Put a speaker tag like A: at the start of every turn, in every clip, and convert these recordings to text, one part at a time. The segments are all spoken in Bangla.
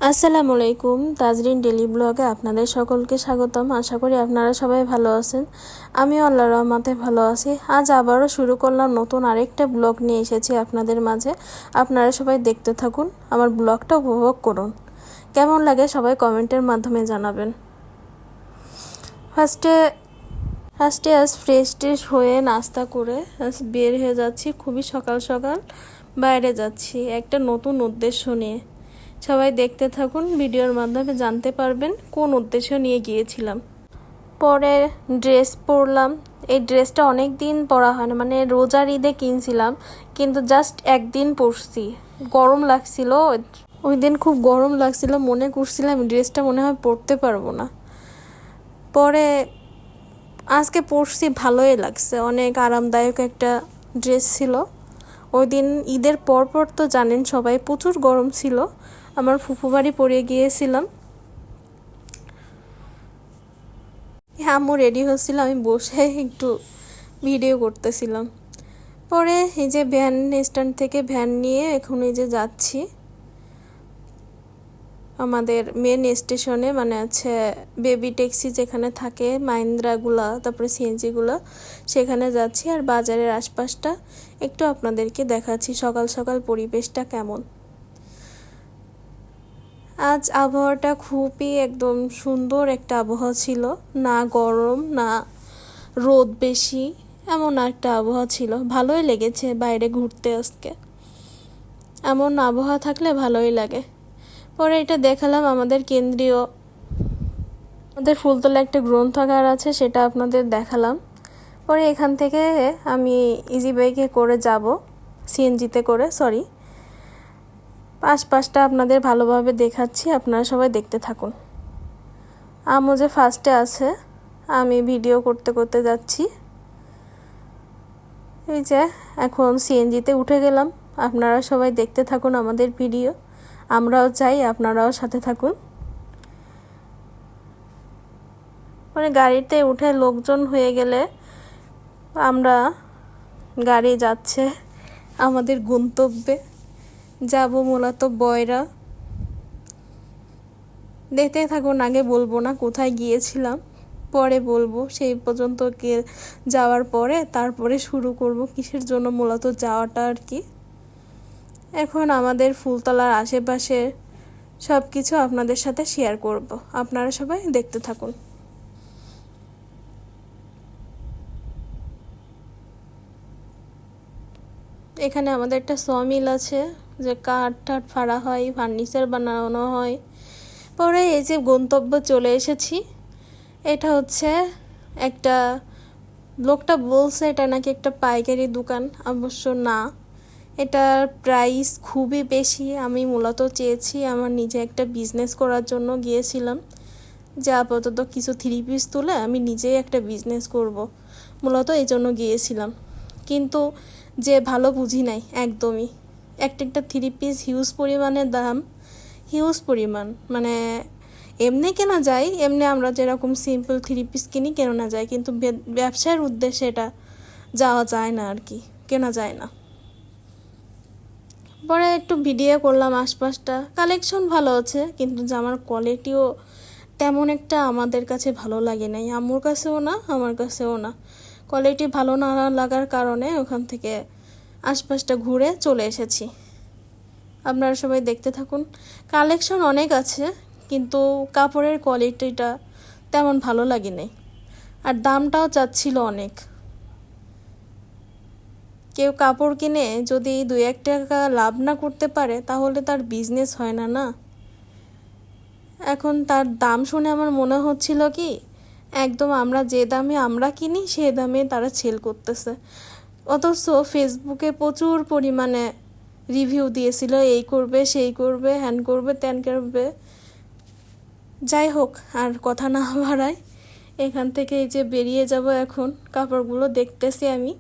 A: আসসালামু আলাইকুম, তাজরিন ডেলি ব্লগে আপনাদের সকলকে স্বাগতম। আশা করি আপনারা সবাই ভালো আছেন। আমিও আল্লাহর রহমতে ভালো আছি। আজ আবারও শুরু করলাম নতুন আরেকটা ব্লগ নিয়ে এসেছি আপনাদের মাঝে। আপনারা সবাই দেখতে থাকুন, আমার ব্লগটা উপভোগ করুন। কেমন লাগে সবাই কমেন্টের মাধ্যমে জানাবেন। ফার্স্টে আজ ফ্রেশ ট্রেশ হয়ে নাস্তা করে আজ বের হয়ে যাচ্ছি। খুবই সকাল সকাল বাইরে যাচ্ছি একটা নতুন উদ্দেশ্য নিয়ে। সবাই দেখতে থাকুন, ভিডিওর মাধ্যমে জানতে পারবেন কোন উদ্দেশ্য নিয়ে গিয়েছিলাম। পরে ড্রেস পরলাম। এই ড্রেসটা অনেক দিন পরা হয় না, মানে রোজার ঈদে কিনছিলাম, কিন্তু জাস্ট একদিন পরছি। গরম লাগছিল, ওই দিন খুব গরম লাগছিল, মনে করছিলাম ড্রেসটা মনে হয় পরতে পারবো না। পরে আজকে পরছি, ভালোই লাগছে, অনেক আরামদায়ক একটা ড্রেস ছিল। ওই দিন ঈদের পর তো জানেন সবাই প্রচুর গরম ছিল। আমার ফুফু বাড়ি পরে গিয়েছিলাম। আম্মু রেডি হচ্ছিল, আমি বসে একটু ভিডিও করতেছিলাম। পরে এই যে ভ্যান স্ট্যান্ড থেকে ভ্যান নিয়ে এখন এই যে যাচ্ছি আমাদের মেন স্টেশনে, মানে আছে বেবি ট্যাক্সি যেখানে থাকে, মাহিন্দ্রাগুলা, তারপরে সিএনজিগুলো, সেখানে যাচ্ছি। আর বাজারের আশপাশটা একটু আপনাদেরকে দেখাচ্ছি, সকাল সকাল পরিবেশটা কেমন। আজ আবহাওয়াটা খুবই একদম সুন্দর একটা আবহাওয়া ছিল, না গরম না রোদ বেশি, এমন একটা আবহাওয়া ছিল। ভালোই লেগেছে বাইরে ঘুরতে আজকে, এমন আবহাওয়া থাকলে ভালোই লাগে। পরে এটা দেখালাম আমাদের ফুলতলা একটা গ্রন্থাগার আছে, সেটা আপনাদের দেখালাম। পরে এখান থেকে আমি ইজি বাইকে করে যাব, সিএনজিতে করে, আশপাশটা আপনাদের ভালোভাবে দেখাচ্ছি, আপনারা সবাই দেখতে থাকুন। আম্মু যে ফার্স্টে আছে, আমি ভিডিও করতে করতে যাচ্ছি। এই যে এখন সিএনজিতে উঠে গেলাম, আপনারা সবাই দেখতে থাকুন আমাদের ভিডিও। আমরাও চাই আপনারাও সাথে থাকুন। মানে গাড়িতে উঠে লোকজন হয়ে গেলে আমরা গাড়ি যাচ্ছে আমাদের গন্তব্যে, যাব মূলত বয়রা। দেখতে থাকুন, আগে বলবো না কোথায় গিয়েছিলাম, পরে বলবো। সেই পর্যন্ত যাওয়ার পরে তারপরে শুরু করব কিসের জন্য মূলত যাওয়াটা আর কি। এখন আমাদের ফুলতলার আশেপাশে সব কিছু আপনাদের সাথে শেয়ার করব, আপনারা সবাই দেখতে থাকুন। এখানে আমাদের একটা সমিল আছে, যে কাঠ টাঠ ফাড়া হয়, ফার্নিচার বানানো হয়। পরে এই যে গন্তব্য চলে এসেছি, এটা হচ্ছে একটা, লোকটা বলছে এটা নাকি একটা পাইকারি দোকান, অবশ্য না, এটার প্রাইস খুবই বেশি। আমি মূলত চেয়েছি আমার নিজে একটা বিজনেস করার জন্য গিয়েছিলাম, যে আপাতত কিছু থ্রি পিস তুলে আমি নিজেই একটা বিজনেস করব, মূলত এই জন্য গিয়েছিলাম। কিন্তু যে ভালো বুঝি নাই একদমই। একটা থ্রি পিস হিউজ পরিমাণের দাম, হিউজ পরিমাণ, মানে এমনি কেনা যায়, এমনি আমরা যেরকম সিম্পল থ্রি পিস কিনি কেনা যায়, কিন্তু ব্যবসার উদ্দেশ্যে এটা যাওয়া যায় না আর কি, কেনা যায় না। পরে একটু ভিডিও করলাম আশপাশটা, কালেকশন ভালো আছে, কিন্তু জামার কোয়ালিটিও তেমন একটা আমাদের কাছে ভালো লাগে নাই, আম্মুর কাছেও না, আমার কাছেও না। কোয়ালিটি ভালো না লাগার কারণে ওখান থেকে আশপাশটা ঘুরে চলে এসেছি। আপনারা সবাই দেখতে থাকুন। কালেকশন অনেক আছে, কিন্তু কাপড়ের কোয়ালিটিটা তেমন ভালো লাগে নাই, আর দামটাও চাচ্ছিল অনেক। কেউ কাপড় কিনে যদি 2-1 টাকা লাভ না করতে পারে, তাহলে তার বিজনেস হয় না, না। এখন তার দাম শুনে আমার মনে হচ্ছিল কি, একদম আমরা যে দামে আমরা কিনি সে দামে তারা সেল করতেছে। অথচ ফেসবুকে প্রচুর পরিমাণে রিভিউ দিয়েছিল, এই করবে, সেই করবে, হ্যান করবে, ত্যান করবে। যাই হোক, আর কথা না বাড়াই, এখান থেকে এই যে বেরিয়ে যাব এখন। কাপড়গুলো দেখতেছি আমি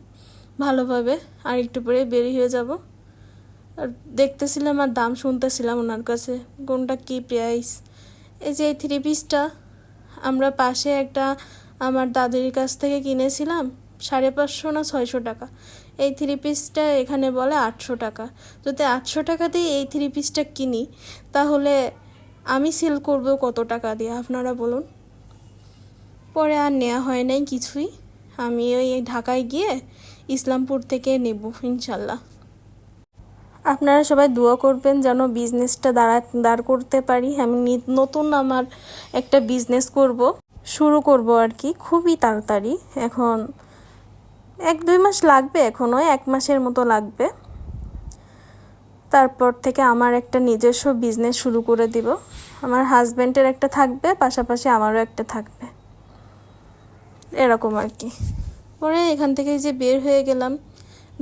A: ভালোভাবে, আর একটু পরে বেরিয়ে হয়ে যাব। আর দেখতেছিলাম আর দাম শুনতেছিলাম ওনার কাছে, কোনটা কি প্রাইস। এই যে এই থ্রি পিসটা আমরা পাশে একটা আমার দাদির কাছ থেকে কিনেছিলাম 550 না 600 টাকা। এই থ্রি পিসটা এখানে বলে 800 টাকা। যদি 800 টাকা দিয়ে এই থ্রি পিসটা কিনি, তাহলে আমি সেল করব কত টাকা দিয়ে আপনারা বলুন। পরে আর নেওয়া হয় নাই কিছুই। আমি ওই ঢাকায় গিয়ে ইসলামপুর থেকে নেব ইনশাল্লাহ। আপনারা সবাই দোয়া করবেন যেন বিজনেসটা দাঁড় করতে পারি। আমি নতুন আমার একটা বিজনেস শুরু করব আর কি, খুবই তাড়াতাড়ি। এখন 1-2 মাস লাগবে, এখনও 1 মাসের মতো লাগবে। তারপর থেকে আমার একটা নিজস্ব বিজনেস শুরু করে দিব। আমার হাজব্যান্ডের একটা থাকবে, পাশাপাশি আমারও একটা থাকবে, এরকম আর কি। পরে এখান থেকে যে বের হয়ে গেলাম,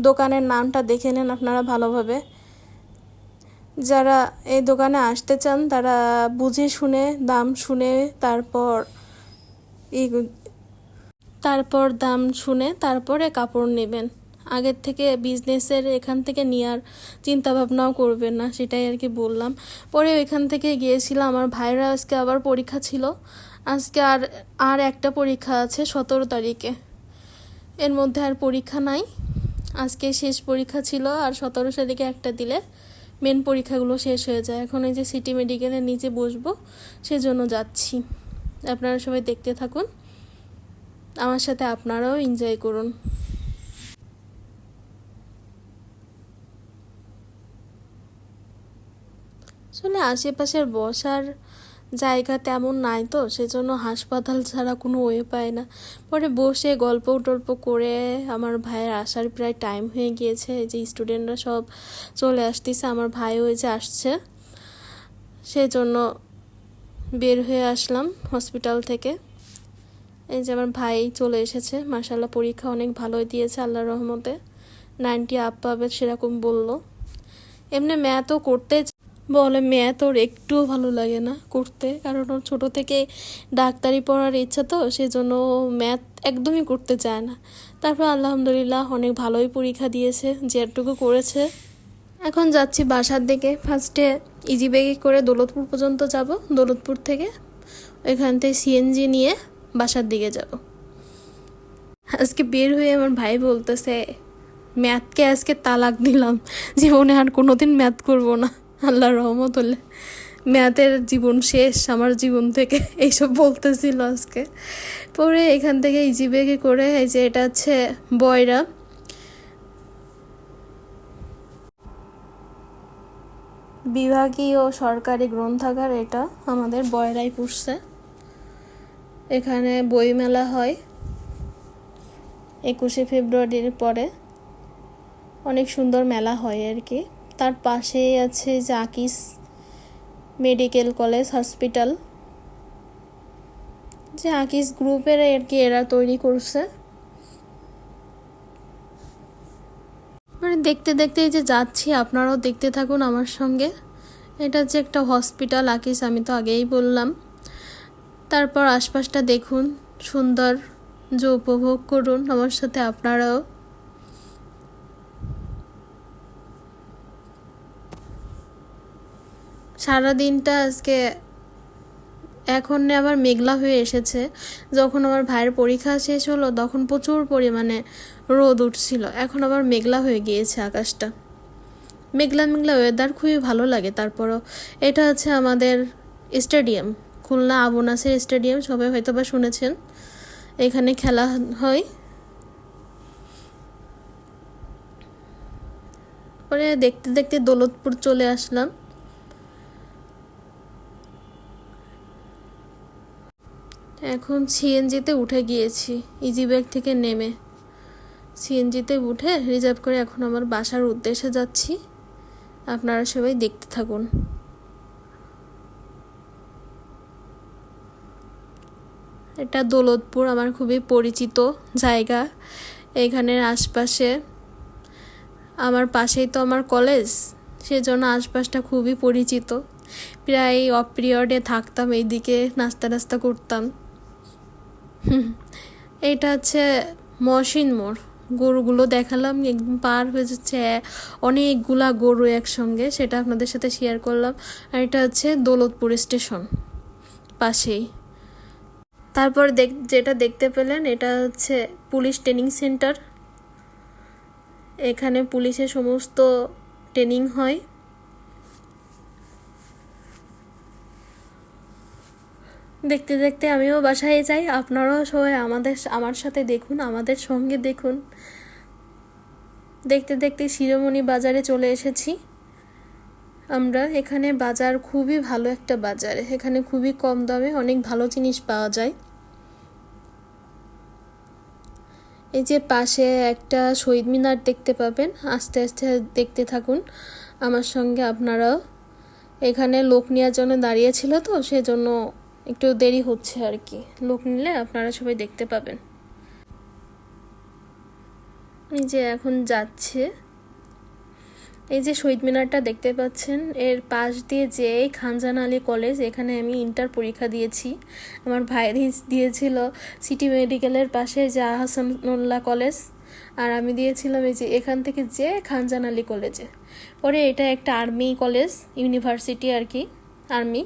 A: দোকানের নামটা দেখে নেন আপনারা ভালোভাবে। যারা এই দোকানে আসতে চান তারা বুঝে শুনে দাম শুনে তারপরে কাপড় নেবেন। আগের থেকে বিজনেসের এখান থেকে নেওয়ার চিন্তা ভাবনাও করবেন না, সেটাই আর কি বললাম। পরে ওইখান থেকে গিয়েছিলাম, আমার ভাইরা আজকে আবার পরীক্ষা ছিল। আজকে আর একটা পরীক্ষা আছে 17 তারিখে। এর মধ্যে আর পরীক্ষা নাই, আজকে শেষ পরীক্ষা ছিল। আর 17 তারিখে একটা দিলে মেন পরীক্ষাগুলো শেষ হয়ে যায়। এখন এই যে সিটি মেডিকেলের নিচে বসবো, সেজন্য যাচ্ছি। আপনারা সবাই দেখতে থাকুন, আমার সাথে আপনারাও এনজয় করুন। আসলে আশেপাশের বসার জায়গা তেমন নাই তো, সেজন্য হাসপাতাল ছাড়া কোনো ওয়ে পায় না। পরে বসে গল্প টল্প করে আমার ভাইয়ের আসার প্রায় টাইম হয়ে গিয়েছে। এই যে স্টুডেন্টরা সব চলে আসতেছে, আমার ভাইও এই যে আসছে, সেজন্য বের হয়ে আসলাম হসপিটাল থেকে। এই যে আমার ভাই চলে এসেছে, মাশাআল্লাহ পরীক্ষা অনেক ভালোই দিয়েছে আল্লাহর রহমতে, 90 আপ পাবে সেরকম বললো। এমনি ম্যাথও করতে বলে, ম্যাথ ওর একটুও ভালো লাগে না করতে, কারণ ওর ছোটো থেকে ডাক্তারি পড়ার ইচ্ছা তো, সেজন্য ম্যাথ একদমই করতে চায় না। তারপর আলহামদুলিল্লাহ অনেক ভালোই পরীক্ষা দিয়েছে, যেটুকু করেছে। এখন যাচ্ছি বাসার দিকে। ফার্স্টে ইজি ব্যাগে করে দৌলতপুর পর্যন্ত যাব, দৌলতপুর থেকে ওইখান থেকে সিএনজি নিয়ে বাসার দিকে যাব। আজকে বের হয়ে আমার ভাই বলতেছে, ম্যাথকে আজকে তালাক দিলাম, জীবনে আর কোনোদিন ম্যাথ করব না, আল্লাহর রহমত হলে ম্যাথের জীবন শেষ আমার জীবন থেকে, এইসব বলতেছিল আজকে। পরে এখান থেকে ইজি ব্যাগে করে, এই যে এটা হচ্ছে বয়রা বিভাগীয় সরকারি গ্রন্থাগার, এটা আমাদের বয়রাই পড়ছে। এখানে বইমেলা হয় 21শে ফেব্রুয়ারির পরে, অনেক সুন্দর মেলা হয় আর কি। তার পাশেই আছে যে আকিস মেডিকেল কলেজ হসপিটাল, যে আকিস গ্রুপের আর কি এরা তৈরি করছে। মানে দেখতে দেখতে যে যাচ্ছি, আপনারাও দেখতে থাকুন আমার সঙ্গে। এটা হচ্ছে একটা হসপিটাল আকিস, আমি তো আগেই বললাম। তারপর আশপাশটা দেখুন, সুন্দর, যে উপভোগ করুন আমার সাথে আপনারাও। সারাদিনটা আজকে, এখন আবার মেঘলা হয়ে এসেছে। যখন আমার ভাইয়ের পরীক্ষা শেষ হলো তখন প্রচুর পরিমাণে রোদ উঠছিল, এখন আবার মেঘলা হয়ে গিয়েছে আকাশটা। মেঘলা মেঘলা ওয়েদার খুবই ভালো লাগে। তারপরও এটা হচ্ছে আমাদের স্টেডিয়াম, খুলনা আবু নাসের স্টেডিয়াম, সবাই হয়তো বা শুনেছেন, এখানে খেলা হয়। পরে দেখতে দেখতে দৌলতপুর চলে আসলাম। এখন সিএনজিতে উঠে গিয়েছি, ইজি ব্যাগ থেকে নেমে সিএনজিতে উঠে রিজার্ভ করে এখন আমার বাসার উদ্দেশ্যে যাচ্ছি। আপনারা সবাই দেখতে থাকুন। এটা দৌলতপুর, আমার খুবই পরিচিত জায়গা। এখানের আশপাশে, আমার পাশেই তো আমার কলেজ, সেজন্য আশপাশটা খুবই পরিচিত। প্রায় অফ পিরিয়ডে থাকতাম এইদিকে, নাস্তা করতাম। এটা হচ্ছে মহসিন মোড়, গরুগুলো দেখালাম, একদম পার হয়ে যাচ্ছে অনেকগুলা গরু একসঙ্গে, সেটা আপনাদের সাথে শেয়ার করলাম। আর এটা হচ্ছে দৌলতপুর স্টেশন পাশেই। তারপর যেটা দেখতে পেলেন, এটা হচ্ছে পুলিশ ট্রেনিং সেন্টার। এখানে পুলিশের সমস্ত ট্রেনিং হয়। দেখতে দেখতে আমিও বাসায় যাই, আপনারাও সবাই আমার সাথে দেখুন, আমাদের সঙ্গে দেখুন। দেখতে দেখতে শিরোমণি বাজারে চলে এসেছি আমরা। এখানে বাজার খুবই ভালো একটা বাজার, এখানে খুবই কম দামে অনেক ভালো জিনিস পাওয়া যায়। এই যে পাশে একটা শহীদ মিনার দেখতে পাবেন, আস্তে আস্তে দেখতে থাকুন আমার সঙ্গে আপনারাও। এখানে লোক নেওয়ার জন্য দাঁড়িয়েছিল তো সেজন্য একটু দেরি হচ্ছে আর কি, লোক নিলে আপনারা সবাই দেখতে পাবেন। এই যে এখন যাচ্ছে, এই যে শহীদ মিনারটা দেখতে পাচ্ছেন, এর পাশ দিয়ে যে খানজান আলী কলেজ, এখানে আমি ইন্টার পরীক্ষা দিয়েছি। আমার ভাই দিয়েছিল সিটি মেডিকেলের পাশে যা হাসানুল্লাহ কলেজ, আর আমি দিয়েছিলাম এই যে এখান থেকে যে খানজান আলী কলেজে। পরে এটা একটা আর্মি কলেজ, ইউনিভার্সিটি আর কি, আর্মি।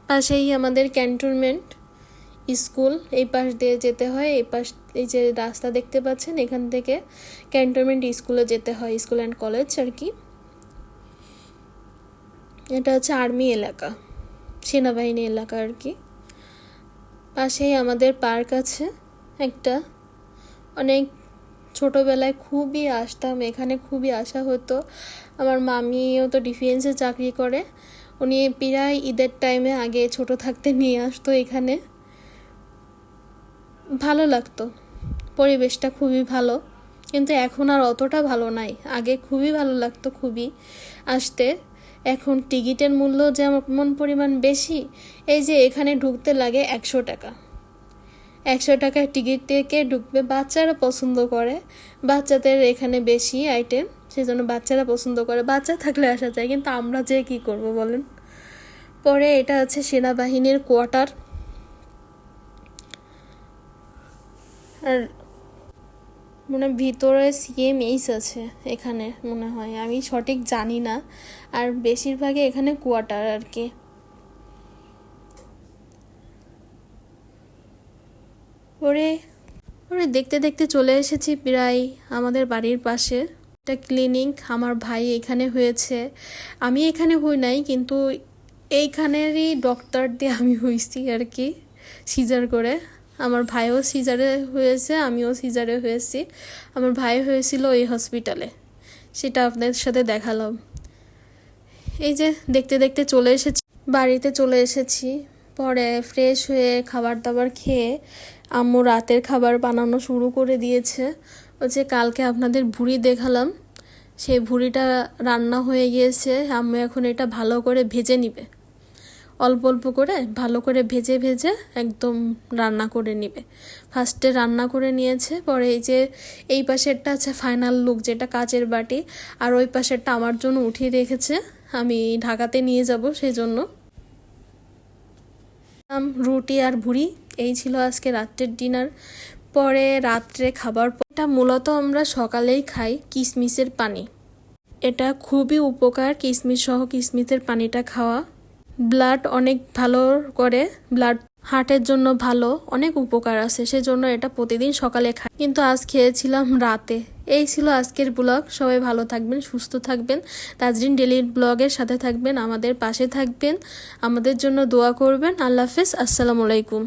A: পাশেই আমাদের ক্যান্টনমেন্ট স্কুল, এই পাশ দিয়ে যেতে হয়। এই যে রাস্তা দেখতে পাচ্ছেন, এখান থেকে ক্যান্টনমেন্ট স্কুলে যেতে হয়, স্কুল অ্যান্ড কলেজ আর কি। এটা হচ্ছে আর্মি এলাকা, সেনাবাহিনী এলাকা আর কি। পাশেই আমাদের পার্ক আছে একটা, অনেক ছোটোবেলায় খুবই আসতাম এখানে, খুবই আসা হতো। আমার মামিও তো ডিফেন্সে চাকরি করে, উনি প্রায় ঈদের টাইমে আগে ছোট থাকতে নিয়ে আসতো এখানে। ভালো লাগতো, পরিবেশটা খুবই ভালো, কিন্তু এখন আর অতটা ভালো নাই। আগে খুবই ভালো লাগতো খুবই আসতে। এখন টিকিটের মূল্য যেমন পরিমাণ বেশি, এই যে এখানে ঢুকতে লাগে 100 টাকা। 100 টাকার টিকিট থেকে ঢুকবে, বাচ্চারা পছন্দ করে, বাচ্চাদের এখানে বেশি আইটেম, সেজন্য বাচ্চারা পছন্দ করে, বাচ্চা থাকলে আসা যায়, কিন্তু আমরা যে কি করব বলেন। পরে এটা হচ্ছে সেনাবাহিনীর কোয়ার্টার, আর মনে ভিতরে সিএমএইচ আছে এখানে মনে হয়, আমি সঠিক জানি না। আর বেশিরভাগই এখানে কোয়ার্টার আর কি। ওরে ওরে দেখতে দেখতে চলে এসেছি প্রায় আমাদের বাড়ির পাশে একটা ক্লিনিক। আমার ভাই এখানে হয়েছে, আমি এখানে হই নাই, কিন্তু এইখানেরই ডক্টর দিয়ে আমি হয়েছি আর কি, সিজার করে। আমার ভাইও সিজারে হয়েছে, আমিও সিজারে হয়েছি। আমার ভাই হয়েছিল এই হসপিটালে, সেটা আপনাদের সাথে দেখালাম। এই যে দেখতে দেখতে চলে এসেছি, বাড়িতে চলে এসেছি। পরে ফ্রেশ হয়ে খাবার দাবার খেয়ে আম্মু রাতের খাবার বানানো শুরু করে দিয়েছে। ওই যে কালকে আপনাদের ভুড়ি দেখালাম, সেই ভুড়িটা রান্না হয়ে গিয়েছে। আম্মু এখন এটা ভালো করে ভেজে নিবে, অল্প অল্প করে ভালো করে ভেজে ভেজে একদম রান্না করে নিবে। ফার্স্টে রান্না করে নিয়েছে, পরে এই যে এই পাশেরটা আছে ফাইনাল লুক, যেটা কাচের বাটি, আর ওই পাশেরটা আমার জন্য উঠিয়ে রেখেছে, আমি ঢাকাতে নিয়ে যাব সেই জন্য। রুটি আর ভুড়ি, এই ছিল আজকে রাত্রের ডিনার। পরে রাত্রে খাবার, এটা মূলত আমরা সকালেই খাই কিশমিশের পানি, এটা খুবই উপকার। কিশমিশ সহ কিশমিশের পানিটা খাওয়া ব্লাড অনেক ভালো করে, ব্লাড হার্টের জন্য ভালো, অনেক উপকার আছে, সেজন্য এটা প্রতিদিন সকালে খাই, কিন্তু আজ খেয়েছিলাম রাতে। এই ছিল আজকের ব্লগ, সবাই ভালো থাকবেন, সুস্থ থাকবেন, তাজরিন ডেলি ব্লগের সাথে থাকবেন, আমাদের পাশে থাকবেন, আমাদের জন্য দোয়া করবেন। আল্লাহ হাফেজ, আসসালামু আলাইকুম।